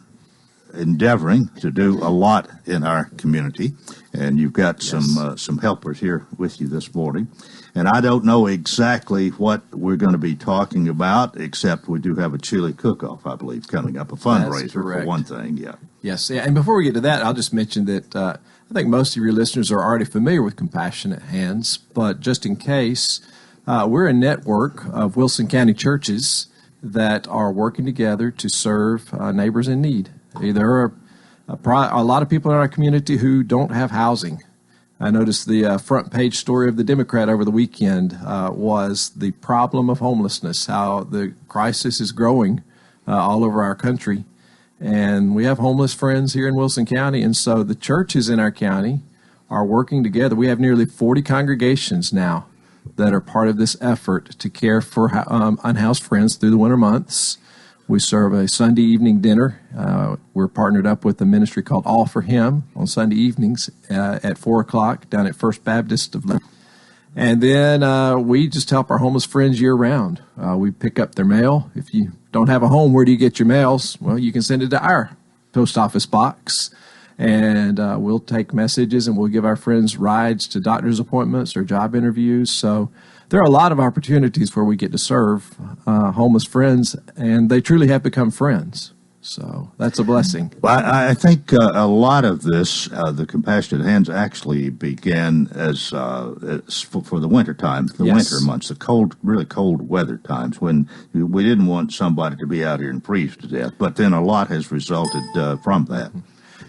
endeavoring to do a lot in our community, and you've got some helpers here with you this morning. And I don't know exactly what we're going to be talking about, except we do have a chili cook-off, I believe, coming up, a fundraiser for one thing, yeah. Yes, and before we get to that, I'll just mention that I think most of your listeners are already familiar with Compassionate Hands, but just in case, we're a network of Wilson County churches that are working together to serve neighbors in need. There are a lot of people in our community who don't have housing. I noticed the front page story of the Democrat over the weekend was the problem of homelessness, how the crisis is growing all over our country. And we have homeless friends here in Wilson County, and so the churches in our county are working together. We have nearly 40 congregations now that are part of this effort to care for unhoused friends through the winter months. We serve a Sunday evening dinner. We're partnered up with a ministry called All for Him on Sunday evenings at 4 o'clock down at First Baptist of Lake. And then we just help our homeless friends year-round. We pick up their mail. If you don't have a home, where do you get your mails? Well, you can send it to our post office box, and we'll take messages, and we'll give our friends rides to doctor's appointments or job interviews. So there are a lot of opportunities where we get to serve homeless friends, and they truly have become friends. So that's a blessing. Well, I think a lot of this, the Compassionate Hands, actually began as for the winter time, winter months, the really cold weather times when we didn't want somebody to be out here and freeze to death. But then a lot has resulted from that.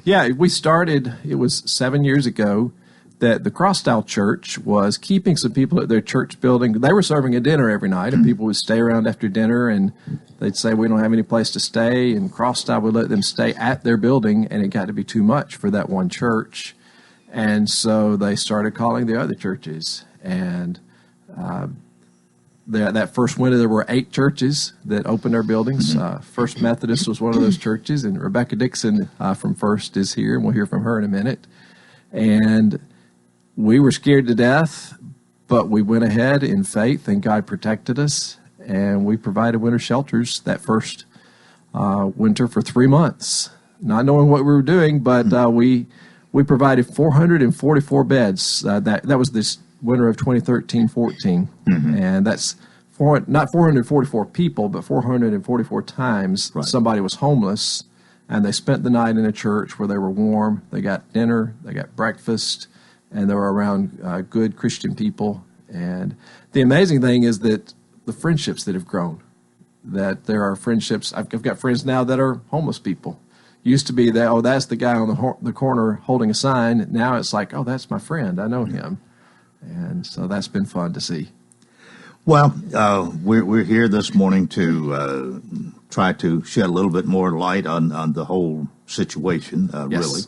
Yeah, we started, it was 7 years ago, that the Cross Style Church was keeping some people at their church building. They were serving a dinner every night, and people would stay around after dinner, and they'd say, we don't have any place to stay, and Cross Style would let them stay at their building, and it got to be too much for that one church. And so they started calling the other churches. And that first winter, there were 8 churches that opened their buildings. First Methodist was one of those churches, and Rebecca Dixon from First is here, and we'll hear from her in a minute. And we were scared to death, but we went ahead in faith, and God protected us, and we provided winter shelters that first winter for 3 months, not knowing what we were doing, but we provided 444 beds. That was this winter of 2013-14, and that's not 444 people, but 444 times somebody was homeless, and they spent the night in a church where they were warm. They got dinner, they got breakfast, and they were around good Christian people. And the amazing thing is that the friendships that have grown that there are friendships. I've got friends now that are homeless people. Used to be that, oh, that's the guy on the corner holding a sign. Now it's like, oh, that's my friend. I know him. And so that's been fun to see. Well, we're here this morning to try to shed a little bit more light on the whole situation, really.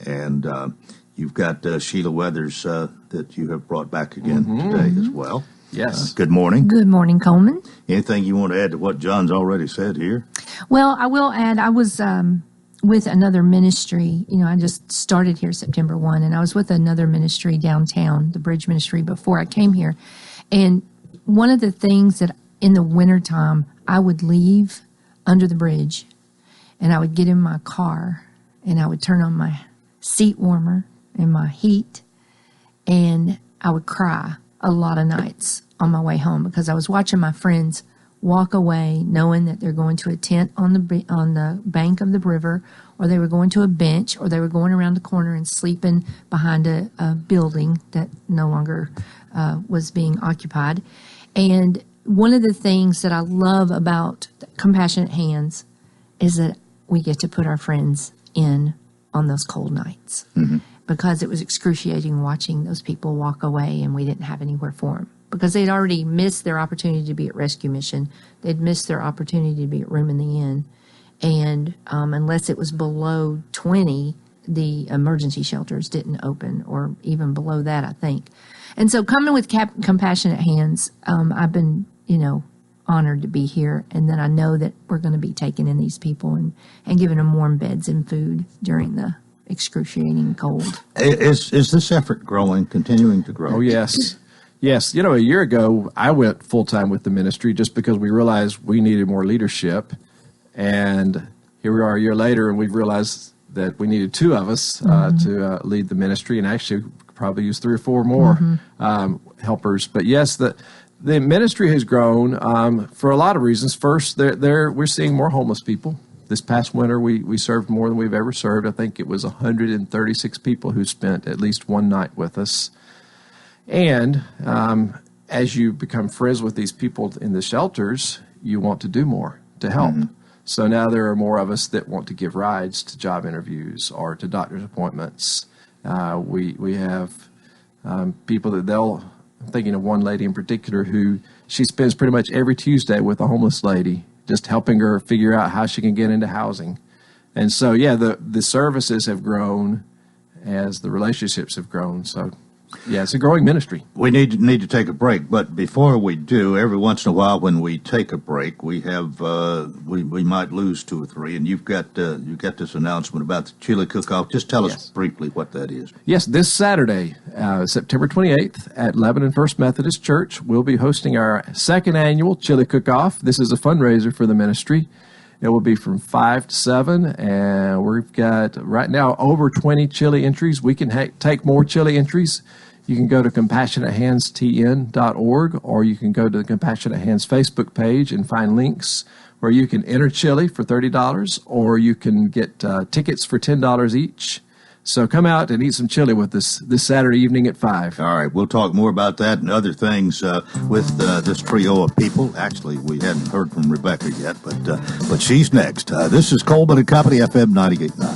And you've got Sheila Weathers that you have brought back again today as well. Yes. Good morning. Good morning, Coleman. Anything you want to add to what John's already said here? Well, I will add, I was with another ministry. You know, I just started here September 1, and I was with another ministry downtown, the Bridge Ministry, before I came here. And one of the things that in the wintertime, I would leave under the bridge, and I would get in my car, and I would turn on my seat warmer and my heat, and I would cry a lot of nights on my way home because I was watching my friends walk away knowing that they're going to a tent on the bank of the river, or they were going to a bench, or they were going around the corner and sleeping behind a building that no longer was being occupied. And one of the things that I love about Compassionate Hands is that we get to put our friends in on those cold nights. Because it was excruciating watching those people walk away and we didn't have anywhere for them. Because they'd already missed their opportunity to be at rescue mission. They'd missed their opportunity to be at room in the inn. And unless it was below 20, the emergency shelters didn't open, or even below that, I think. And so coming with Compassionate Hands, I've been, honored to be here. And then I know that we're going to be taking in these people and giving them warm beds and food during the excruciating cold. Is this effort growing, continuing to grow? Oh, yes. Yes. A year ago, I went full-time with the ministry just because we realized we needed more leadership. And here we are a year later, and we've realized that we needed two of us to lead the ministry, and actually probably use 3 or 4 more helpers. But yes, the ministry has grown for a lot of reasons. First, we're seeing more homeless people. This past winter, we served more than we've ever served. I think it was 136 people who spent at least one night with us. And as you become friends with these people in the shelters, you want to do more to help. So now there are more of us that want to give rides to job interviews or to doctor's appointments. We have people that I'm thinking of one lady in particular who she spends pretty much every Tuesday with a homeless lady, just helping her figure out how she can get into housing. And so, yeah, the services have grown as the relationships have grown. So, yeah, it's a growing ministry. We need to take a break, but before we do, every once in a while when we take a break, we have we might lose 2 or 3, and you've got this announcement about the chili cook-off. Just tell us briefly what that is. Yes, this Saturday, September 28th at Lebanon First Methodist Church, we'll be hosting our 2nd annual chili cook-off. This is a fundraiser for the ministry. It will be from 5 to 7, and we've got right now over 20 chili entries. We can take more chili entries. You can go to CompassionateHandsTN.org, or you can go to the Compassionate Hands Facebook page and find links where you can enter chili for $30, or you can get tickets for $10 each. So come out and eat some chili with us this Saturday evening at 5. All right, we'll talk more about that and other things with this trio of people. Actually, we hadn't heard from Rebecca yet, but she's next. This is Coleman and Company, FM 98.9.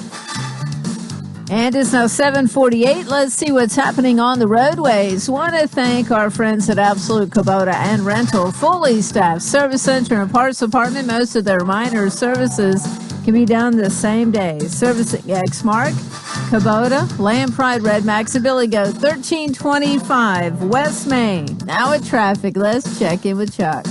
And it's now 7:48. Let's see what's happening on the roadways. Want to thank our friends at Absolute Kubota and Rental, fully staffed service center and parts department. Most of their minor services can be done the same day. Servicing Exmark, Kubota, Land Pride, Red Max, and Billy Goat, 1325 West Main. Now at traffic, let's check in with Chuck.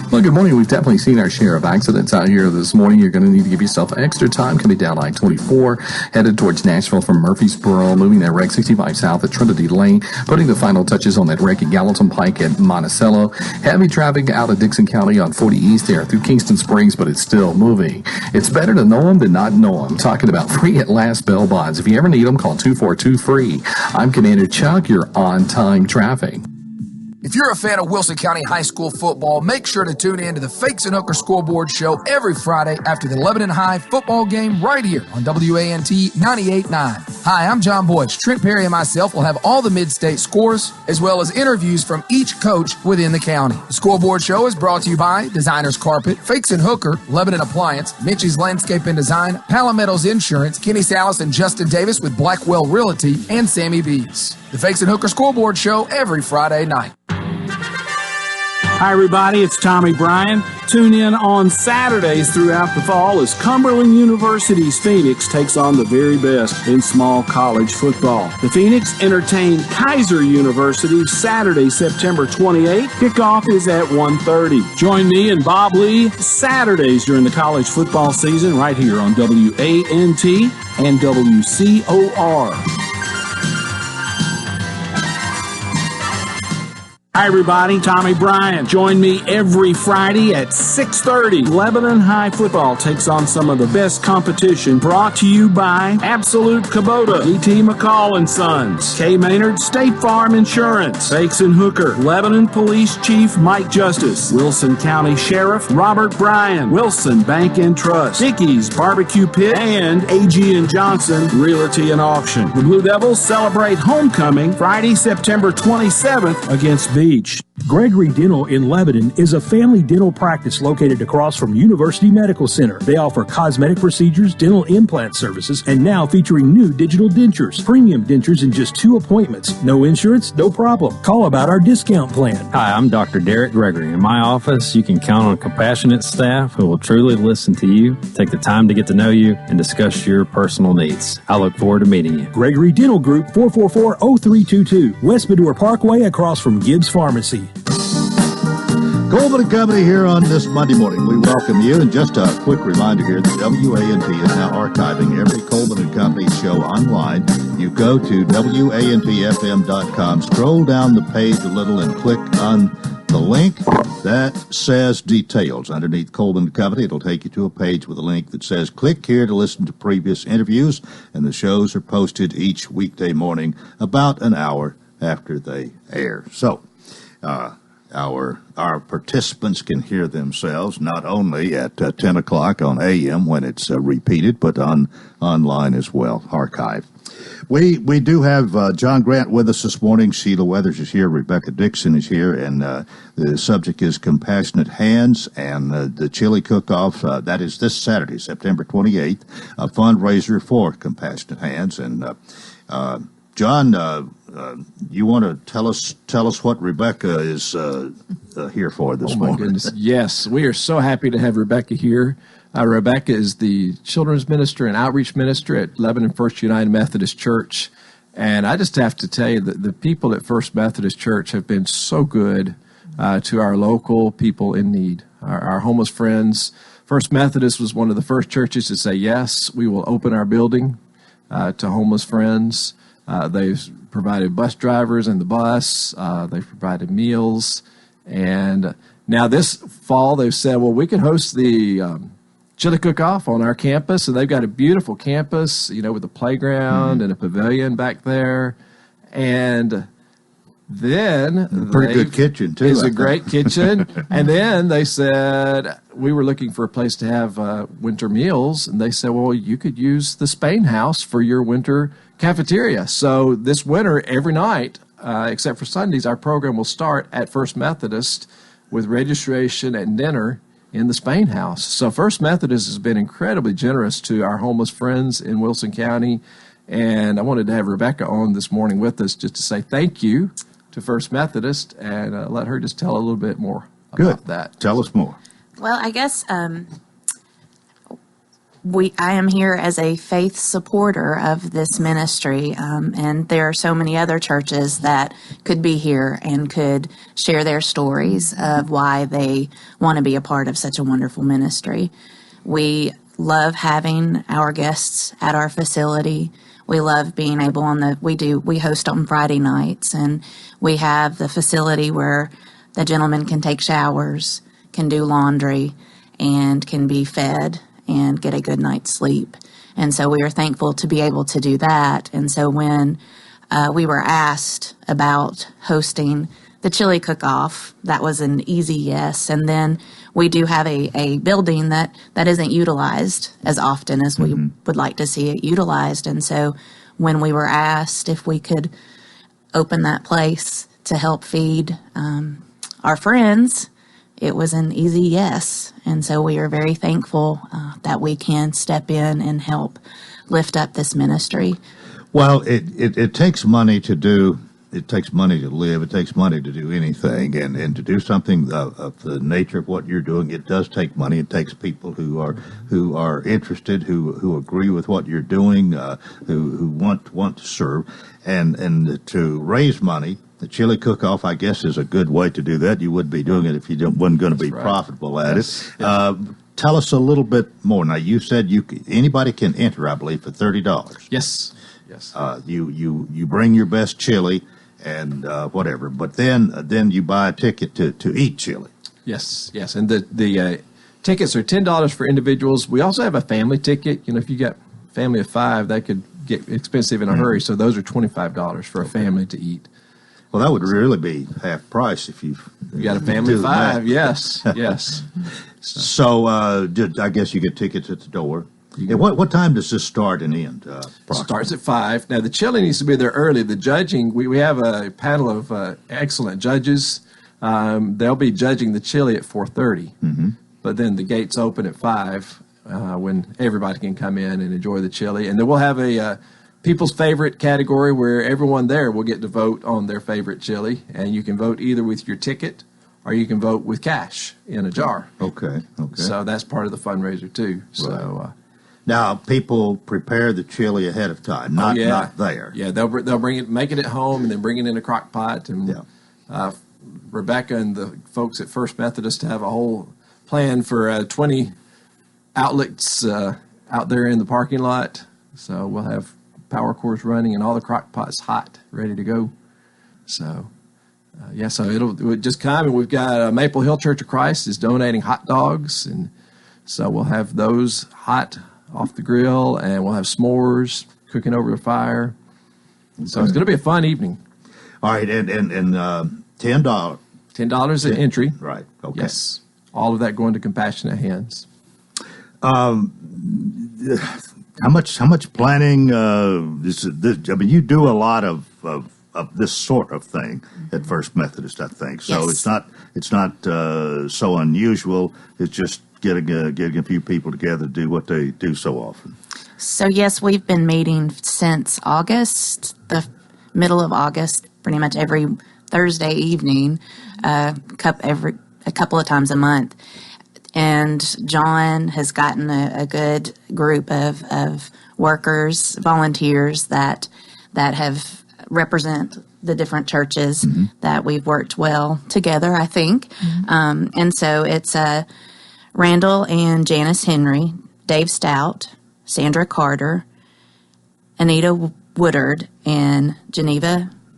Well, good morning. We've definitely seen our share of accidents out here this morning. You're going to need to give yourself extra time coming down I-24, headed towards Nashville from Murfreesboro, moving that wreck 65 south at Trinity Lane, putting the final touches on that wreck at Gallatin Pike at Monticello. Heavy traffic out of Dixon County on 40 East there through Kingston Springs, but it's still moving. It's better to know them than not know them. Talking about free at last bail bonds. If you ever need them, call 242-FREE. I'm Commander Chuck, your on-time traffic. If you're a fan of Wilson County High School football, make sure to tune in to the Fakes and Hooker Scoreboard Show every Friday after the Lebanon High football game right here on WANT 98.9. Hi, I'm John Boyce. Trent Perry and myself will have all the mid-state scores as well as interviews from each coach within the county. The Scoreboard Show is brought to you by Designers Carpet, Fakes and Hooker, Lebanon Appliance, Mitchie's Landscape and Design, Palometto's Insurance, Kenny Salas and Justin Davis with Blackwell Realty, and Sammy B's. The Fakes and Hooker Scoreboard Show every Friday night. Hi, everybody. It's Tommy Bryan. Tune in on Saturdays throughout the fall as Cumberland University's Phoenix takes on the very best in small college football. The Phoenix entertain Kaiser University Saturday, September 28th. Kickoff is at 1:30. Join me and Bob Lee Saturdays during the college football season right here on WANT and WCOR. Hi, everybody. Tommy Bryan. Join me every Friday at 6:30. Lebanon High football takes on some of the best competition, brought to you by Absolute Kubota, E.T. McCall and Sons, K. Maynard State Farm Insurance, Fakes and Hooker, Lebanon Police Chief Mike Justice, Wilson County Sheriff Robert Bryan, Wilson Bank and Trust, Dickey's Barbecue Pit, and A.G. and Johnson Realty and Auction. The Blue Devils celebrate homecoming Friday, September 27th against Beach. Gregory Dental in Lebanon is a family dental practice located across from University Medical Center. They offer cosmetic procedures, dental implant services, and now featuring new digital dentures. Premium dentures in just 2 appointments. No insurance, no problem. Call about our discount plan. Hi, I'm Dr. Derek Gregory. In my office, you can count on a compassionate staff who will truly listen to you, take the time to get to know you, and discuss your personal needs. I look forward to meeting you. Gregory Dental Group, 444-0322, West Medore Parkway across from Gibbs Pharmacy. Coleman and Company here on this Monday morning. We welcome you, and just a quick reminder here that WANT is now archiving every Coleman and Company show online. You go to WANTFM.com, scroll down the page a little, and click on the link that says details. Underneath Coleman and Company, it'll take you to a page with a link that says click here to listen to previous interviews, and the shows are posted each weekday morning about an hour after they air. So, our participants can hear themselves not only at 10 o'clock on AM when it's repeated, but online as well, archive. We do have John Grant with us this morning. Sheila Weathers is here. Rebecca Dixon is here. And the subject is Compassionate Hands and the Chili Cook-Off. That is this Saturday, September 28th, a fundraiser for Compassionate Hands. And John, you want to tell us what Rebecca is here for this morning? Oh, my goodness. Yes, we are so happy to have Rebecca here. Rebecca is the children's minister and outreach minister at Lebanon First United Methodist Church. And I just have to tell you that the people at First Methodist Church have been so good to our local people in need, our homeless friends. First Methodist was one of the first churches to say, yes, we will open our building to homeless friends. They've provided bus drivers in the bus. They've provided meals. And now this fall, they've said, well, we can host the chili cook-off on our campus. And they've got a beautiful campus, with a playground and a pavilion back there. And then pretty good kitchen, too. It's a great kitchen. And then they said, we were looking for a place to have winter meals. And they said, well, you could use the Spain House for your winter cafeteria. So this winter, every night, except for Sundays, our program will start at First Methodist with registration and dinner in the Spain House. So First Methodist has been incredibly generous to our homeless friends in Wilson County. And I wanted to have Rebecca on this morning with us just to say thank you to First Methodist and let her just tell a little bit more about that. Tell us more. Well, I guess I am here as a faith supporter of this ministry, and there are so many other churches that could be here and could share their stories of why they want to be a part of such a wonderful ministry. We love having our guests at our facility. We love being able we host on Friday nights, and we have the facility where the gentleman can take showers, can do laundry, and can be fed and get a good night's sleep. And so we are thankful to be able to do that. And so when we were asked about hosting the chili cook-off, that was an easy yes. And then we do have a building that isn't utilized as often as we would like to see it utilized. And so when we were asked if we could open that place to help feed our friends, it was an easy yes. And so we are very thankful that we can step in and help lift up this ministry. Well, it takes money to do. It takes money to live. It takes money to do anything, and to do something of the nature of what you're doing, it does take money. It takes people who are interested, who agree with what you're doing, who want to serve, and to raise money. The chili cook-off, I guess, is a good way to do that. You wouldn't be doing it if you wasn't going to be profitable at it. Tell us a little bit more. Now, you said anybody can enter, I believe, for $30. Yes. You bring your best chili and whatever, but then you buy a ticket to eat chili. Yes, and the tickets are $10 for individuals. We also have a family ticket. If you got a family of 5, that could get expensive in a hurry. So those are $25 for a family to eat. Well, that would really be half price if you got a family of 5. Yes. So I guess you get tickets at the door. What time does this start and end? It starts at 5. Now, the chili needs to be there early. The judging, we have a panel of excellent judges. They'll be judging the chili at 4:30. But then the gates open at 5 when everybody can come in and enjoy the chili. And then we'll have a people's favorite category where everyone there will get to vote on their favorite chili. And you can vote either with your ticket or you can vote with cash in a jar. Okay. So that's part of the fundraiser, too. So. Now, people prepare the chili ahead of time, not there. Yeah, they'll bring it, make it at home, and then bring it in a crock pot. And Rebecca and the folks at First Methodist have a whole plan for 20 outlets out there in the parking lot. So we'll have power cores running and all the crock pots hot, ready to go. So, so it'll just come. And we've got Maple Hill Church of Christ is donating hot dogs, and so we'll have those hot off the grill, and we'll have s'mores cooking over the fire. So it's going to be a fun evening. All right, and $10. $10 an entry. Right. Okay. Yes. All of that going to Compassionate Hands. How much planning? You do a lot of this sort of thing at First Methodist, I think. So Yes. it's not so unusual. It's just getting a few people together to do what they do so often. So yes, we've been meeting since August, the middle of August, pretty much every Thursday evening, a couple of times a month. And John has gotten a good group of workers, volunteers that have represent the different churches that we've worked well together, I think. And so it's Randall and Janice Henry, Dave Stout, Sandra Carter, Anita Woodard, and Jeannie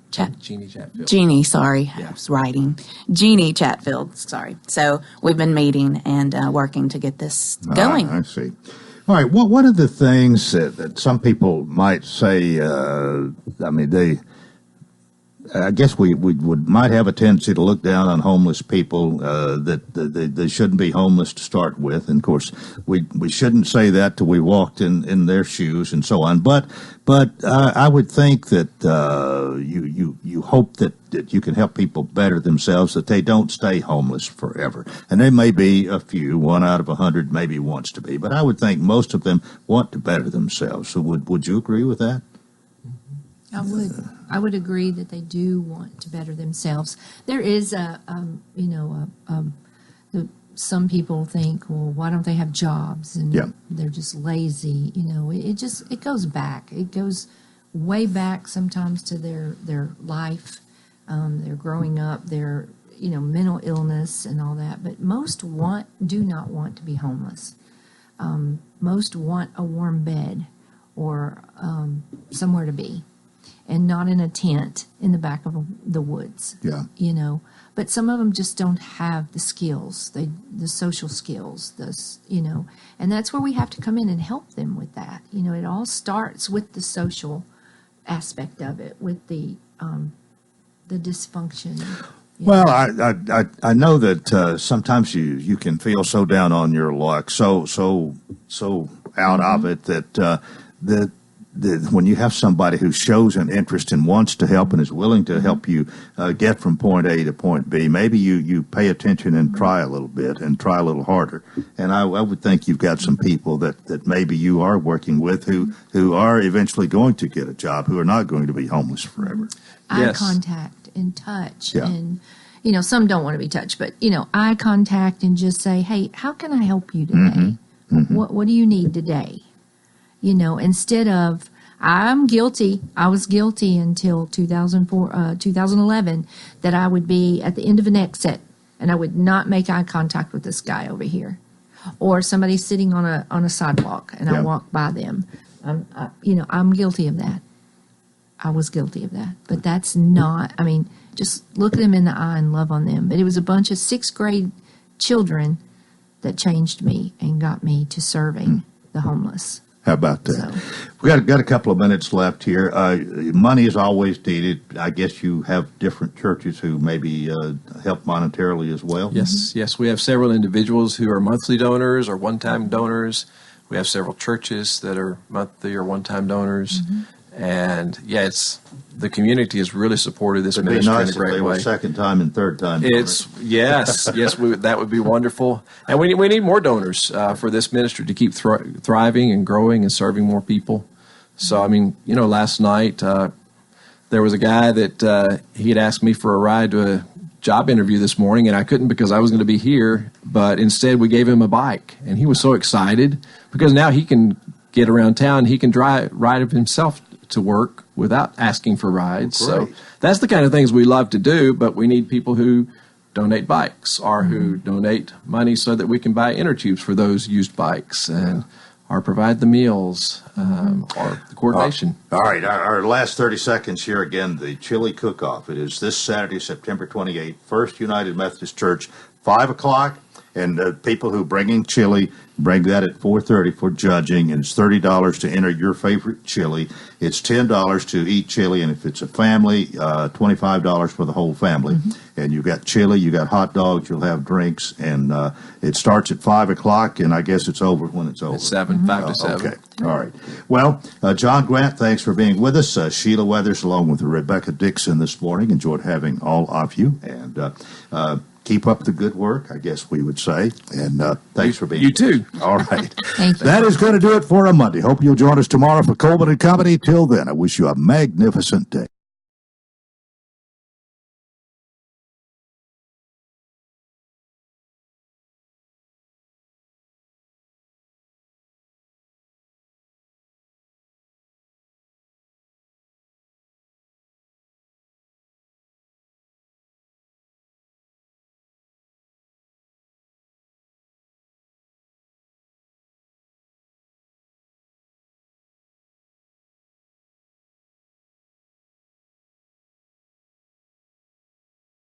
Chatfield. Jeannie, sorry. I was writing. Jeannie Chatfield, sorry. So we've been meeting and working to get this going. I see. All right. Well, one of the things that some people might say, I guess we might have a tendency to look down on homeless people, that they shouldn't be homeless to start with. And of course, we shouldn't say that till we walked in their shoes and so on. But I would think that you hope that you can help people better themselves, that they don't stay homeless forever. And there may be a few, 1 out of 100 maybe wants to be, but I would think most of them want to better themselves. So would you agree with that? I would agree that they do want to better themselves. There is some people think, well, why don't they have jobs? And they're just lazy. It goes back. It goes way back sometimes to their life, their growing up, their mental illness and all that. But most do not want to be homeless. Most want a warm bed or somewhere to be. And not in a tent in the back of the woods. But some of them just don't have the skills, the social skills, and that's where we have to come in and help them with that. It all starts with the social aspect of it, with the dysfunction. Well, I know that sometimes you can feel so down on your luck, so out of it that when you have somebody who shows an interest and wants to help and is willing to help you get from point A to point B, maybe you pay attention and try a little bit and try a little harder. And I would think you've got some people that maybe you are working with who are eventually going to get a job, who are not going to be homeless forever. Eye contact and touch, and some don't want to be touched, but eye contact and just say, hey, how can I help you today? What do you need today? Instead of, I was guilty until 2011 that I would be at the end of an exit and I would not make eye contact with this guy over here, or somebody sitting on a sidewalk and I walk by them. I'm guilty of that. I was guilty of that, but that's not, just look at them in the eye and love on them. But it was a bunch of 6th grade children that changed me and got me to serving the homeless. How about that? We got a couple of minutes left here. Money is always needed. I guess you have different churches who maybe help monetarily as well. Yes. We have several individuals who are monthly donors or one-time donors. We have several churches that are monthly or one-time donors. And the community has really supported this ministry in a great way. Second time and third time. Yes, that would be wonderful. And we need more donors for this ministry to keep thriving and growing and serving more people. So last night there was a guy that he had asked me for a ride to a job interview this morning, and I couldn't because I was going to be here. But instead, we gave him a bike, and he was so excited because now he can get around town. He can ride himself to work without asking for rides. So that's the kind of things we love to do, but we need people who donate bikes or who donate money so that we can buy inner tubes for those used bikes or provide the meals or the coordination. All right, our last 30 seconds here again, the chili cook-off. It is this Saturday, September 28th, First United Methodist Church, 5 o'clock. And people who bring in chili, bring that at 4:30 for judging, and it's $30 to enter your favorite chili. It's $10 to eat chili, and if it's a family, $25 for the whole family. And you've got chili, you got hot dogs, you'll have drinks, and it starts at 5 o'clock, and I guess it's over when it's over. It's 5 to 7. Okay, all right. Well, John Grant, thanks for being with us. Sheila Weathers, along with Rebecca Dixon this morning. Enjoyed having all of you, and keep up the good work, I guess we would say. And thanks for being with us. You too. All right. Thank you. That is going to do it for a Monday. Hope you'll join us tomorrow for Coleman and Company. Till then, I wish you a magnificent day.